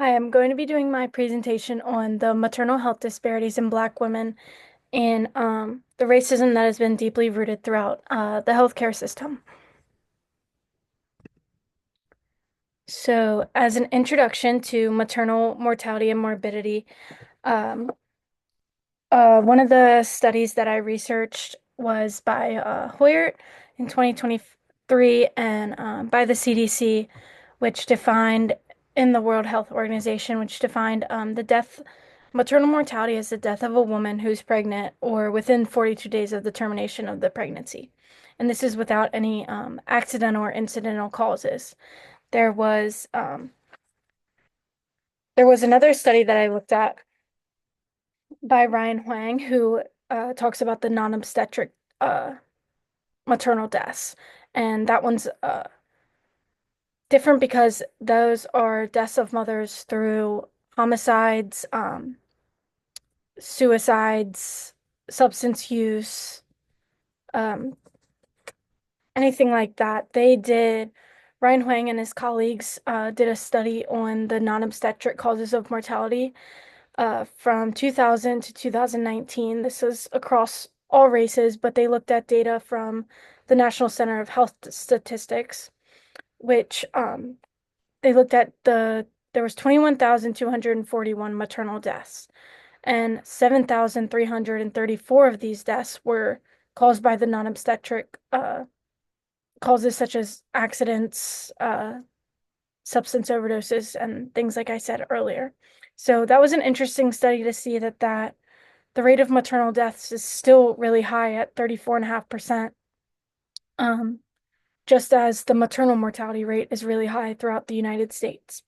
Hi, I'm going to be doing my presentation on the maternal health disparities in Black women and the racism that has been deeply rooted throughout the healthcare system. So, as an introduction to maternal mortality and morbidity, um, one of the studies that I researched was by Hoyert in 2023 and by the CDC, which defined in the World Health Organization, which defined maternal mortality as the death of a woman who's pregnant or within 42 days of the termination of the pregnancy. And this is without any accidental or incidental causes. There was um, there was another study that I looked at by Ryan Huang, who talks about the non-obstetric uh, maternal deaths. And that one's different because those are deaths of mothers through homicides, suicides, substance use, um, anything like that. Ryan Huang and his colleagues did a study on the non-obstetric causes of mortality from 2000 to 2019. This was across all races, but they looked at data from the National Center of Health Statistics, which they looked at there was 21,241 maternal deaths, and 7,334 of these deaths were caused by the non-obstetric causes such as accidents, substance overdoses, and things like I said earlier. So that was an interesting study to see that the rate of maternal deaths is still really high at 34.5%, um, just as the maternal mortality rate is really high throughout the United States.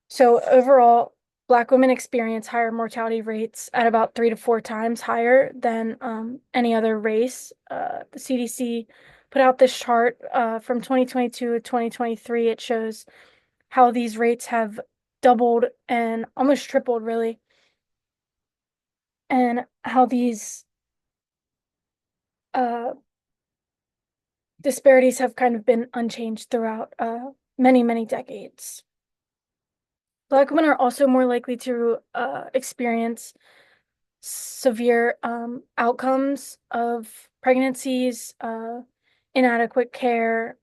So overall, Black women experience higher mortality rates at about 3 to 4 times higher than any other race. The CDC put out this chart from 2022 to 2023. It shows how these rates have doubled and almost tripled, really, and how these uh, disparities have kind of been unchanged throughout many, many decades. Black women are also more likely to experience severe outcomes of pregnancies, inadequate care,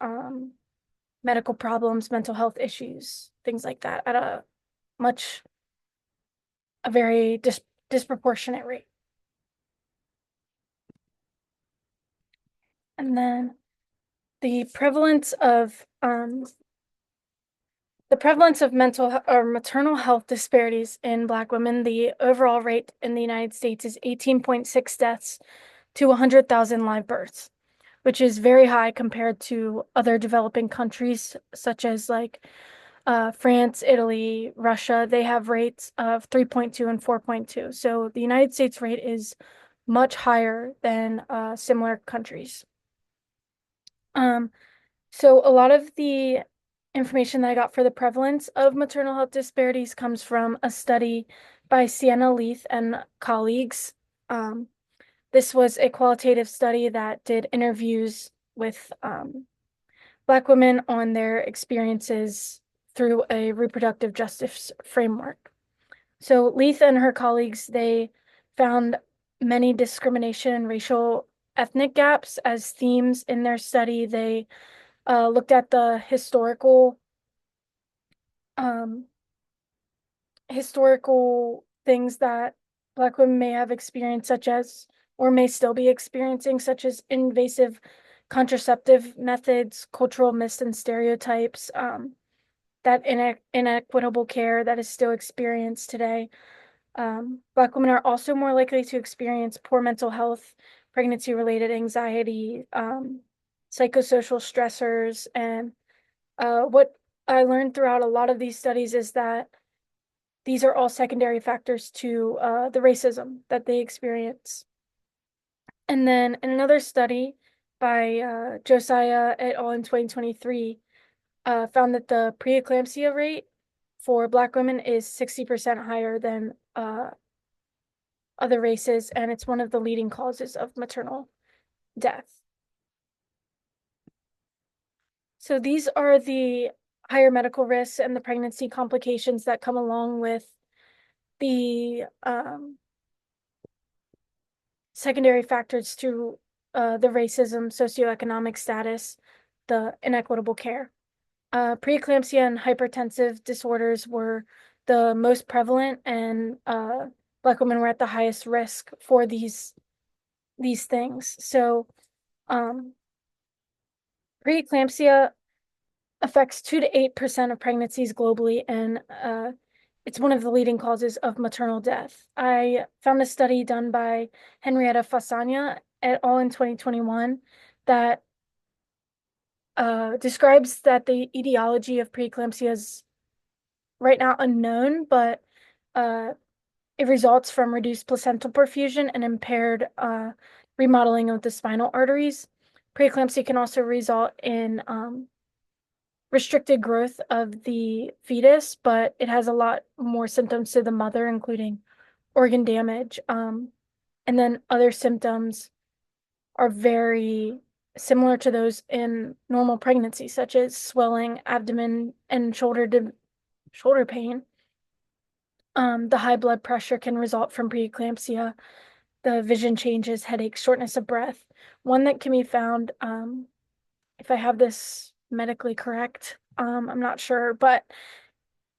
medical problems, mental health issues, things like that at much, a very disproportionate rate. And then the prevalence of mental or maternal health disparities in Black women, the overall rate in the United States is 18.6 deaths to 100,000 live births, which is very high compared to other developing countries such as like France, Italy, Russia. They have rates of 3.2 and 4.2. So the United States rate is much higher than similar countries. Um, so a lot of the information that I got for the prevalence of maternal health disparities comes from a study by Sienna Leith and colleagues. Um, this was a qualitative study that did interviews with Black women on their experiences through a reproductive justice framework. So Leith and her colleagues, they found many discrimination and racial ethnic gaps as themes in their study. They looked at the um, historical things that Black women may have experienced, such as, or may still be experiencing, such as invasive contraceptive methods, cultural myths and stereotypes, that inequitable care that is still experienced today. Black women are also more likely to experience poor mental health, pregnancy-related anxiety, psychosocial stressors, and what I learned throughout a lot of these studies is that these are all secondary factors to the racism that they experience. And then in another study by Josiah et al. In 2023, found that the preeclampsia rate for Black women is 60% higher than other races, and it's one of the leading causes of maternal death. So these are the higher medical risks and the pregnancy complications that come along with the secondary factors to the racism, socioeconomic status, the inequitable care. Preeclampsia and hypertensive disorders were the most prevalent, and Black women were at the highest risk for these things. So, preeclampsia affects 2 to 8% of pregnancies globally, and it's one of the leading causes of maternal death. I found a study done by Henrietta Fasagna et al. In 2021 that describes that the etiology of preeclampsia is right now unknown, but it results from reduced placental perfusion and impaired remodeling of the spinal arteries. Preeclampsia can also result in restricted growth of the fetus, but it has a lot more symptoms to the mother, including organ damage. And then other symptoms are very similar to those in normal pregnancy, such as swelling, abdomen, and shoulder pain. The high blood pressure can result from preeclampsia. The vision changes, headaches, shortness of breath. One that can be found, if I have this medically correct, I'm not sure, but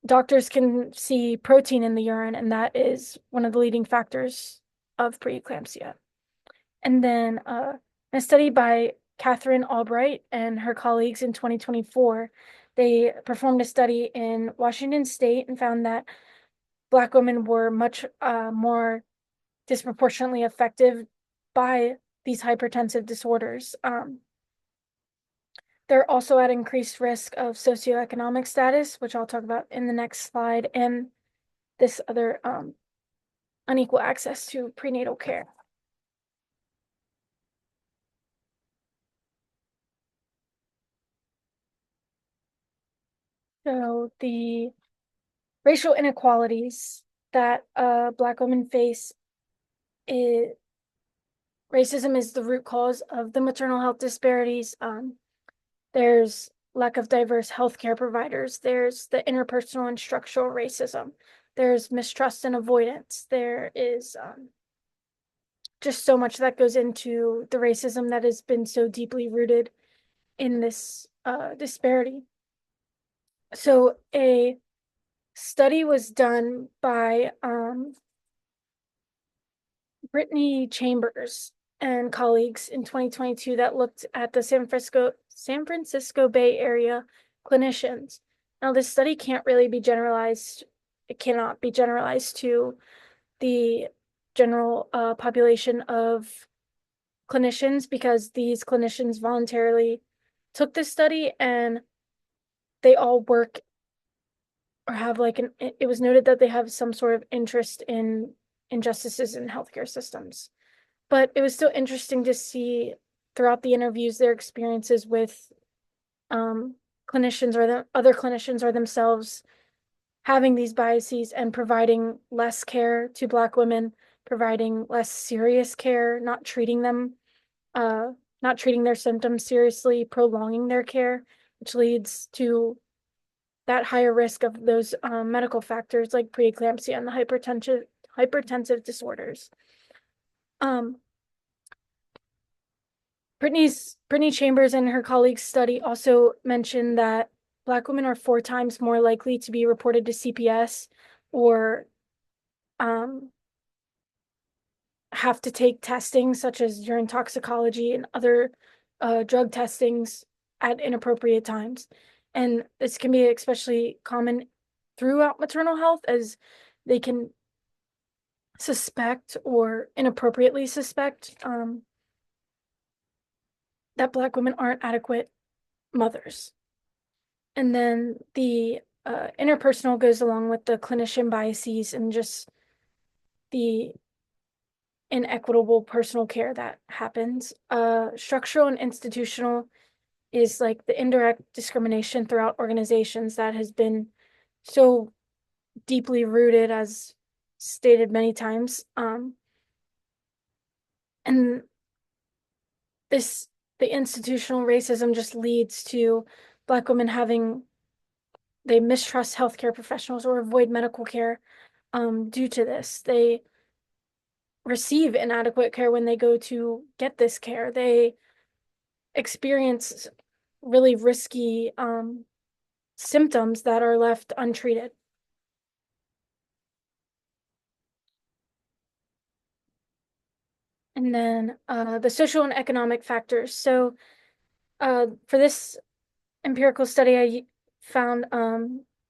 doctors can see protein in the urine, and that is one of the leading factors of preeclampsia. And then a study by Catherine Albright and her colleagues in 2024, they performed a study in Washington State and found that Black women were much more disproportionately affected by these hypertensive disorders. They're also at increased risk of socioeconomic status, which I'll talk about in the next slide, and this other unequal access to prenatal care. So the racial inequalities that Black women face, racism is the root cause of the maternal health disparities. There's lack of diverse healthcare providers. There's the interpersonal and structural racism. There's mistrust and avoidance. There is just so much that goes into the racism that has been so deeply rooted in this disparity. So a study was done by Brittany Chambers and colleagues in 2022 that looked at the San Francisco Bay Area clinicians. Now, this study can't really be generalized. It cannot be generalized to the general population of clinicians, because these clinicians voluntarily took this study and they all work or have it was noted that they have some sort of interest in injustices in healthcare systems. But it was still interesting to see throughout the interviews their experiences with clinicians or the other clinicians or themselves having these biases and providing less care to Black women, providing less serious care, not treating their symptoms seriously, prolonging their care, which leads to that higher risk of those medical factors like preeclampsia and the hypertensive disorders. Brittany Chambers and her colleagues' study also mentioned that Black women are 4 times more likely to be reported to CPS or have to take testing such as urine toxicology and other drug testings at inappropriate times. And this can be especially common throughout maternal health, as they can suspect or inappropriately suspect that Black women aren't adequate mothers. And then the interpersonal goes along with the clinician biases and just the inequitable personal care that happens. Structural and institutional is like the indirect discrimination throughout organizations that has been so deeply rooted, as stated many times. And the institutional racism just leads to Black women having they mistrust healthcare professionals or avoid medical care due to this. They receive inadequate care when they go to get this care. They experience really risky symptoms that are left untreated. And then the social and economic factors. So for this empirical study, I found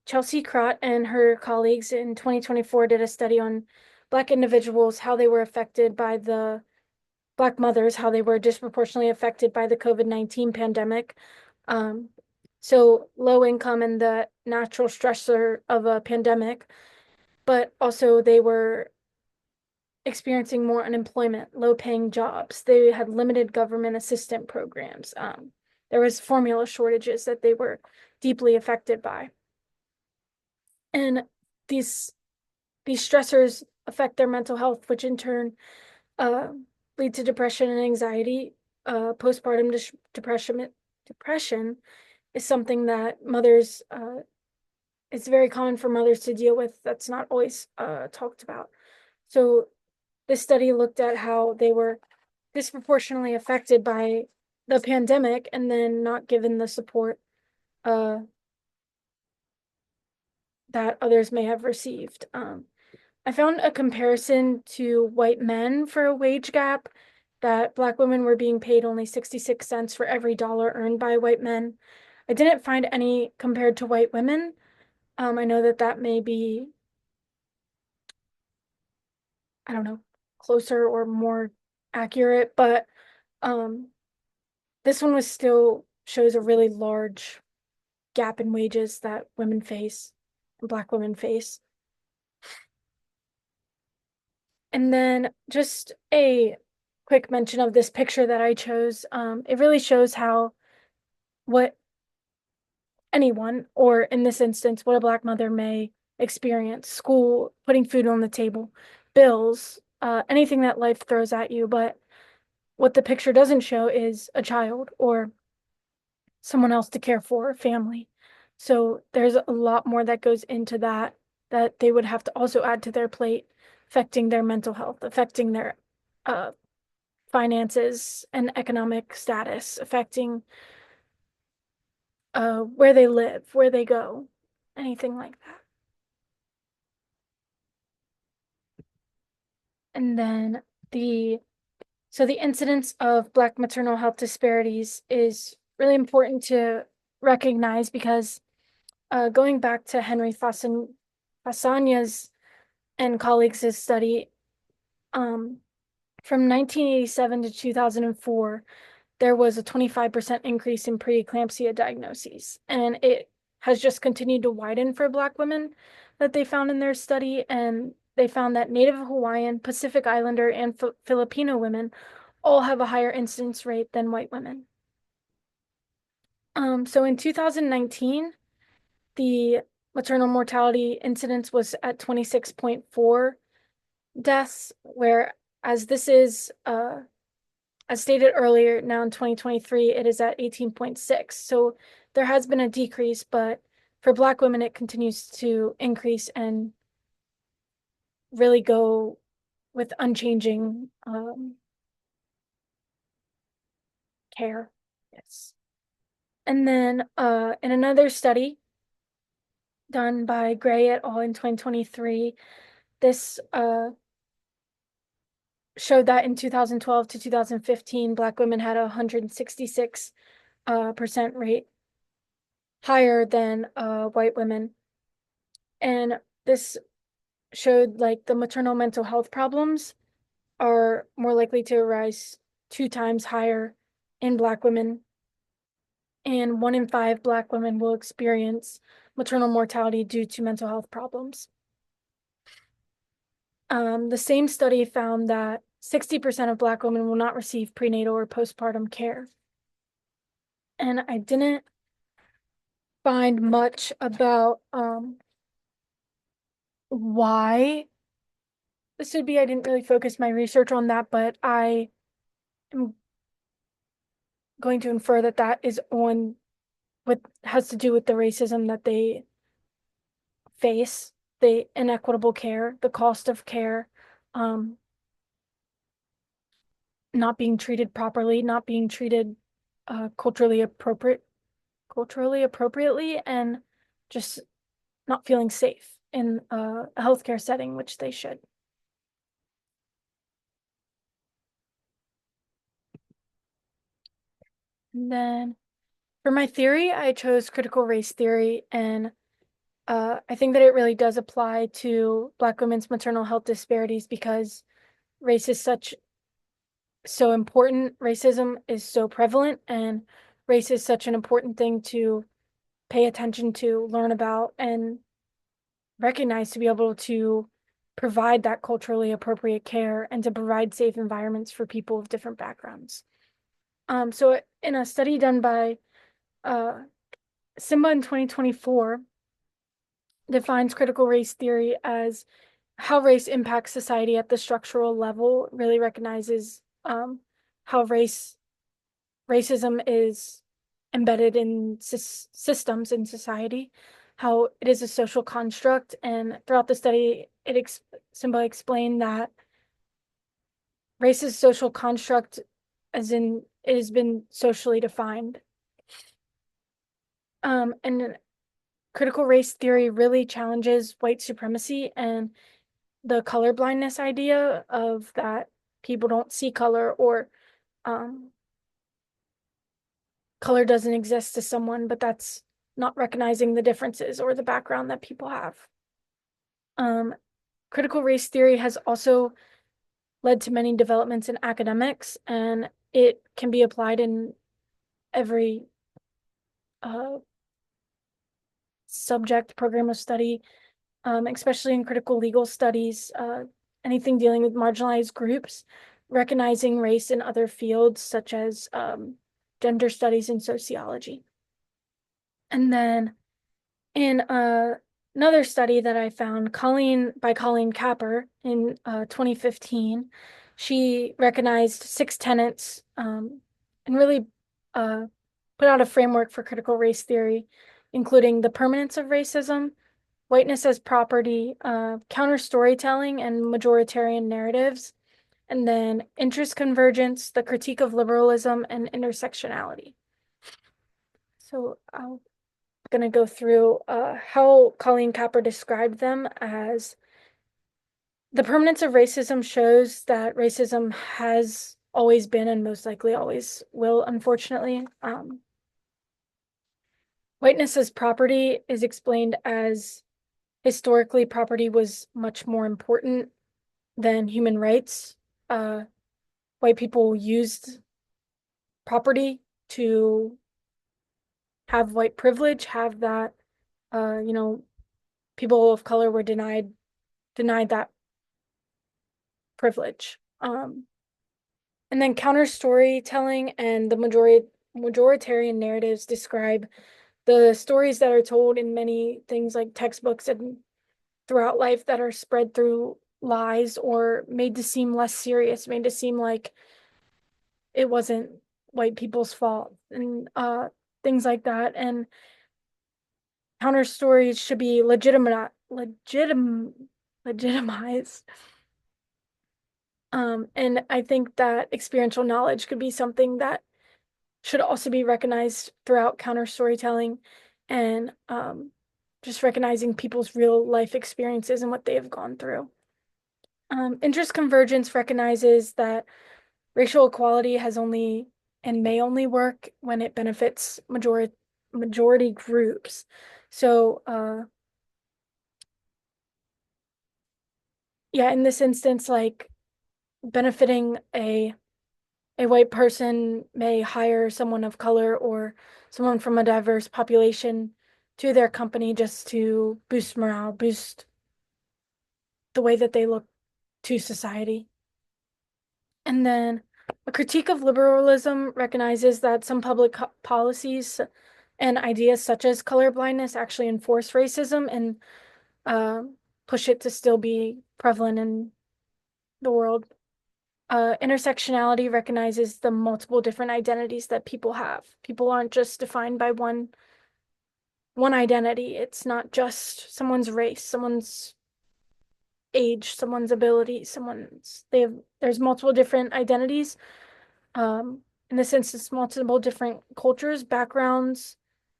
Chelsea Crott and her colleagues in 2024 did a study on Black individuals, how they were affected by the Black mothers, how they were disproportionately affected by the COVID-19 pandemic. Um, so low income and the natural stressor of a pandemic, but also they were experiencing more unemployment, low paying jobs. They had limited government assistance programs. There was formula shortages that they were deeply affected by. And these these stressors affect their mental health, which in turn uh, lead to depression and anxiety. Postpartum depression is something that mothers it's very common for mothers to deal with. That's not always talked about. So this study looked at how they were disproportionately affected by the pandemic and then not given the support uh, that others may have received. I found a comparison to white men for a wage gap that Black women were being paid only 66 cents for every dollar earned by white men. I didn't find any compared to white women. I know that that may be, I don't know, closer or more accurate, but um, this one was still shows a really large gap in wages that women face, Black women face. And then just a quick mention of this picture that I chose. It really shows how what anyone, or in this instance, what a Black mother may experience: school, putting food on the table, bills, anything that life throws at you. But what the picture doesn't show is a child or someone else to care for, family. So there's a lot more that goes into that that they would have to also add to their plate, affecting their mental health, affecting their uh, finances and economic status, affecting where they live, where they go, anything like that. And then the the incidence of Black maternal health disparities is really important to recognize because going back to Henry Fasania's and colleagues' study, um, from 1987 to 2004, there was a 25% increase in preeclampsia diagnoses, and it has just continued to widen for Black women that they found in their study. And they found that Native Hawaiian, Pacific Islander, and Filipino women all have a higher incidence rate than white women. So in 2019, the maternal mortality incidence was at 26.4 deaths, where as this is as stated earlier, now in 2023, it is at 18.6. So there has been a decrease, but for Black women, it continues to increase and really go with unchanging care. Yes. And then in another study done by Gray et al. In 2023, this showed that in 2012 to 2015, Black women had a 166% rate higher than white women. And this showed like the maternal mental health problems are more likely to arise 2 times higher in Black women. And 1 in 5 Black women will experience maternal mortality due to mental health problems. The same study found that 60% of Black women will not receive prenatal or postpartum care. And I didn't find much about why this would be. I didn't really focus my research on that, but I am going to infer that that is on what has to do with the racism that they face the inequitable care, the cost of care, not being treated properly, not being treated culturally appropriately, and just not feeling safe in a healthcare setting, which they should. And then for my theory, I chose critical race theory, and I think that it really does apply to Black women's maternal health disparities because race is so important. Racism is so prevalent, and race is such an important thing to pay attention to, learn about, and recognize to be able to provide that culturally appropriate care and to provide safe environments for people of different backgrounds. So in a study done by Simba in 2024, defines critical race theory as how race impacts society at the structural level, really recognizes how racism is embedded in systems in society, how it is a social construct. And throughout the study, Simba explained that race is a social construct, as in it has been socially defined. And critical race theory really challenges white supremacy and the color blindness idea of that people don't see color, or color doesn't exist to someone, but that's not recognizing the differences or the background that people have. Critical race theory has also led to many developments in academics, and it can be applied in every subject program of study, especially in critical legal studies, anything dealing with marginalized groups, recognizing race in other fields such as gender studies and sociology. And then in another study that I found, by Colleen Capper in 2015, she recognized 6 tenets and really put out a framework for critical race theory, including the permanence of racism, whiteness as property, counter storytelling and majoritarian narratives, and then interest convergence, the critique of liberalism, and intersectionality. So I'm going to go through how Colleen Capper described them as the permanence of racism shows that racism has always been and most likely always will, unfortunately. Whiteness as property is explained as historically property was much more important than human rights. White people used property to have white privilege, have that, people of color were denied that privilege. And then counter storytelling and the majoritarian narratives describe the stories that are told in many things like textbooks and throughout life that are spread through lies or made to seem less serious, made to seem like it wasn't white people's fault, and things like that. And counter stories should be legitimized. And I think that experiential knowledge could be something that should also be recognized throughout counter storytelling, and just recognizing people's real life experiences and what they have gone through. Interest convergence recognizes that racial equality has only and may only work when it benefits majority groups. So yeah, in this instance, like benefiting a white person may hire someone of color or someone from a diverse population to their company just to boost morale, boost the way that they look to society. And then a critique of liberalism recognizes that some public policies and ideas such as color blindness actually enforce racism and push it to still be prevalent in the world. Intersectionality recognizes the multiple different identities that people have. People aren't just defined by one one identity. It's not just someone's race, someone's age, someone's ability, there's multiple different identities. In this instance, multiple different cultures, backgrounds.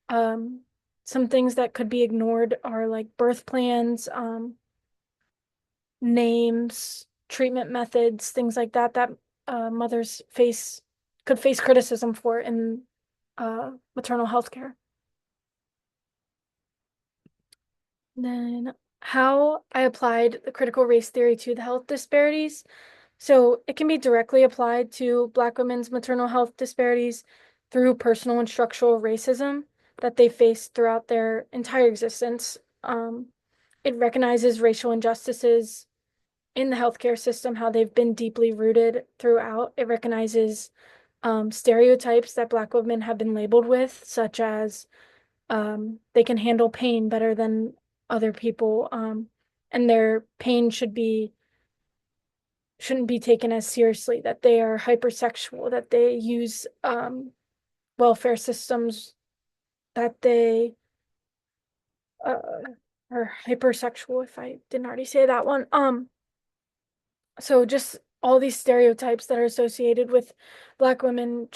Um, some things that could be ignored are like birth plans, names, treatment methods, things like that mothers could face criticism for in maternal health care. Then how I applied the critical race theory to the health disparities. So it can be directly applied to Black women's maternal health disparities through personal and structural racism that they face throughout their entire existence. It recognizes racial injustices in the healthcare system, how they've been deeply rooted throughout. It recognizes stereotypes that Black women have been labeled with, such as they can handle pain better than other people, and their pain shouldn't be taken as seriously, that they are hypersexual, that they use welfare systems, that they are hypersexual, if I didn't already say that one. So just all these stereotypes that are associated with Black women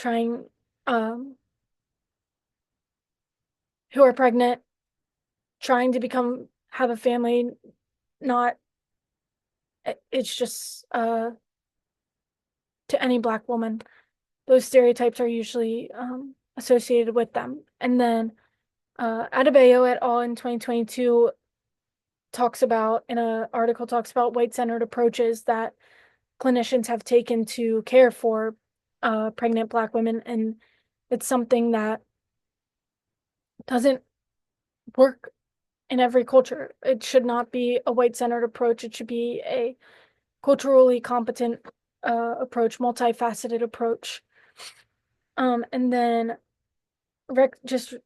who are pregnant, trying to have a family, not, it's just to any Black woman, those stereotypes are usually associated with them. And then Adebayo et al. In 2022 in an article talks about white-centered approaches that clinicians have taken to care for pregnant Black women, and it's something that doesn't work in every culture. It should not be a white-centered approach. It should be a culturally competent approach, multifaceted approach. And then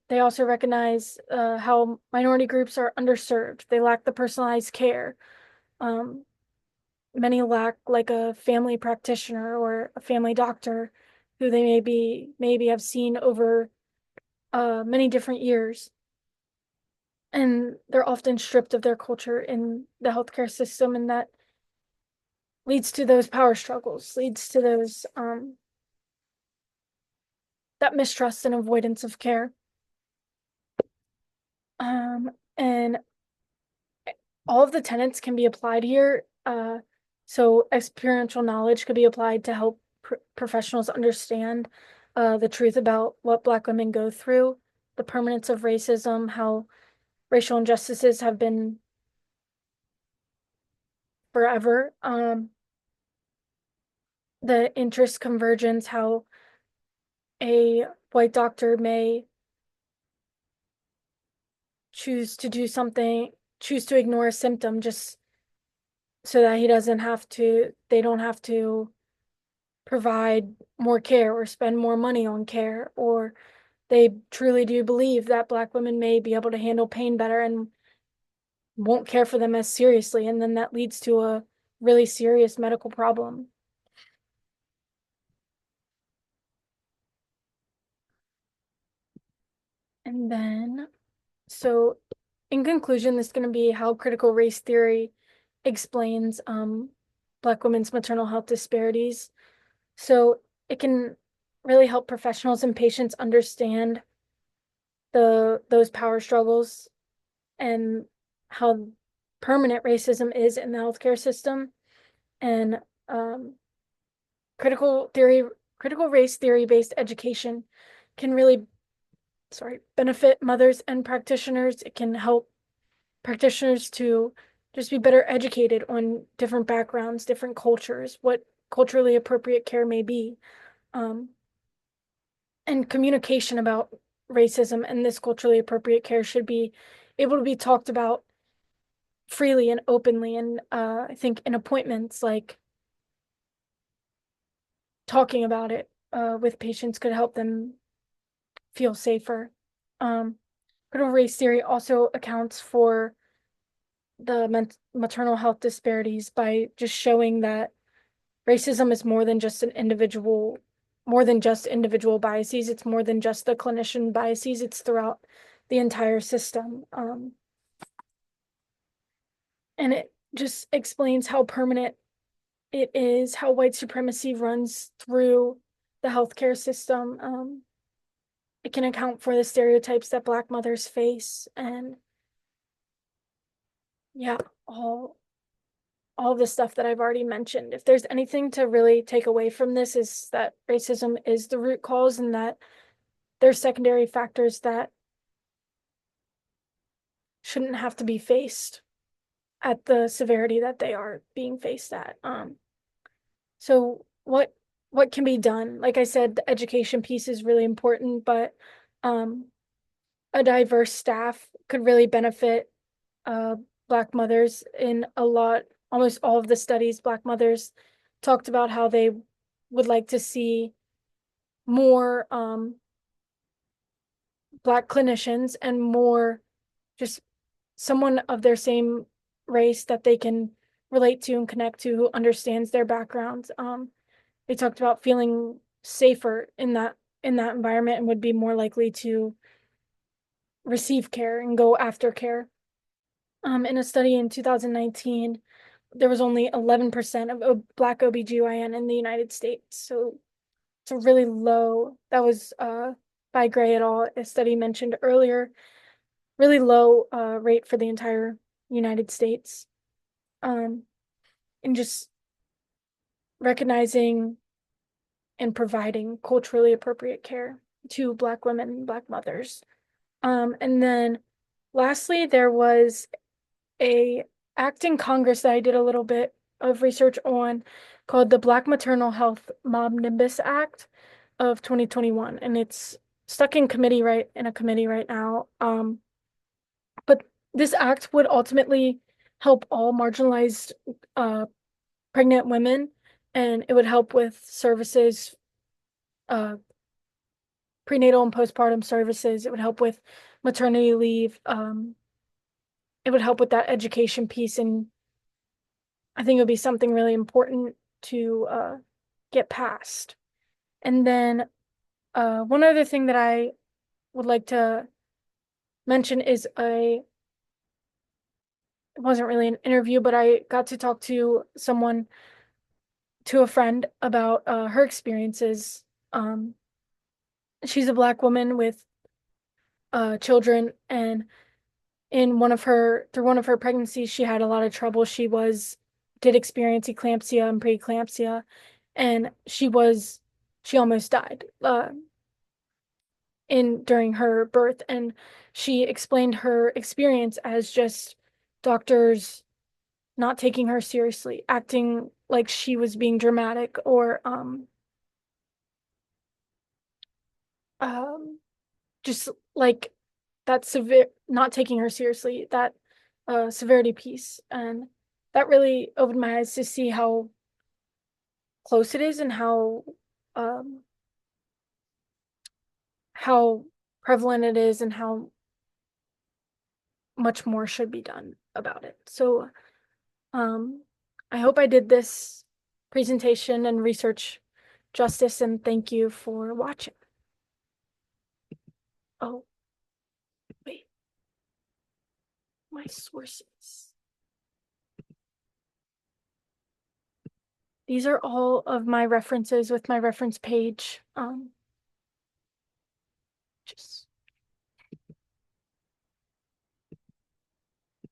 they also recognize how minority groups are underserved. They lack the personalized care. Many lack like a family practitioner or a family doctor who they maybe have seen over many different years. And they're often stripped of their culture in the healthcare system, and that leads to those power struggles, leads to those that mistrust and avoidance of care. And all of the tenets can be applied here. So experiential knowledge could be applied to help professionals understand the truth about what Black women go through, the permanence of racism, how racial injustices have been forever. The interest convergence, how a white doctor may choose to ignore a symptom just so that they don't have to provide more care or spend more money on care, or they truly do believe that Black women may be able to handle pain better and won't care for them as seriously, and then that leads to a really serious medical problem. And then, so in conclusion, this is going to be how critical race theory explains Black women's maternal health disparities. So it can really help professionals and patients understand those power struggles and how permanent racism is in the healthcare system. And critical race theory based education can really benefit mothers and practitioners. It can help practitioners to just be better educated on different backgrounds, different cultures, what culturally appropriate care may be, and communication about racism and this culturally appropriate care should be able to be talked about freely and openly. And I think in appointments, like talking about it with patients could help them feel safer. Critical race theory also accounts for the maternal health disparities by just showing that racism is more than just individual biases. It's more than just the clinician biases. It's throughout the entire system. And it just explains how permanent it is, how white supremacy runs through the healthcare system. It can account for the stereotypes that Black mothers face, and yeah, all the stuff that I've already mentioned. If there's anything to really take away from this, is that racism is the root cause, and that there's secondary factors that shouldn't have to be faced at the severity that they are being faced at. So what can be done? Like I said, the education piece is really important, but um, a diverse staff could really benefit uh, Black mothers. In almost all of the studies, Black mothers talked about how they would like to see more Black clinicians and more just someone of their same race that they can relate to and connect to, who understands their backgrounds. They talked about feeling safer in that environment and would be more likely to receive care and go after care. In a study in 2019, there was only 11% of Black OBGYN in the United States. So it's a really low, that was by Gray et al., a study mentioned earlier, really low rate for the entire United States. And just recognizing and providing culturally appropriate care to Black women and Black mothers. And then lastly, there was a act in Congress that I did a little bit of research on, called the Black Maternal Health Mob Nimbus Act of 2021. And it's stuck in a committee right now. But this act would ultimately help all marginalized pregnant women, and it would help with services, uh, prenatal and postpartum services. It would help with maternity leave. It would help with that education piece, and I think it would be something really important to get past. And then one other thing that I would like to mention is it wasn't really an interview, but I got to talk to a friend about her experiences. She's a Black woman with children, and through one of her pregnancies, she had a lot of trouble. Did experience eclampsia and preeclampsia, and she almost died during her birth. And she explained her experience as just doctors not taking her seriously, acting like she was being dramatic, or um just like that severe, not taking her seriously, that severity piece. And that really opened my eyes to see how close it is, and um how prevalent it is, and how much more should be done about it. So um I hope I did this presentation and research justice, and thank you for watching. Oh, wait, my sources. These are all of my references with my reference page. Just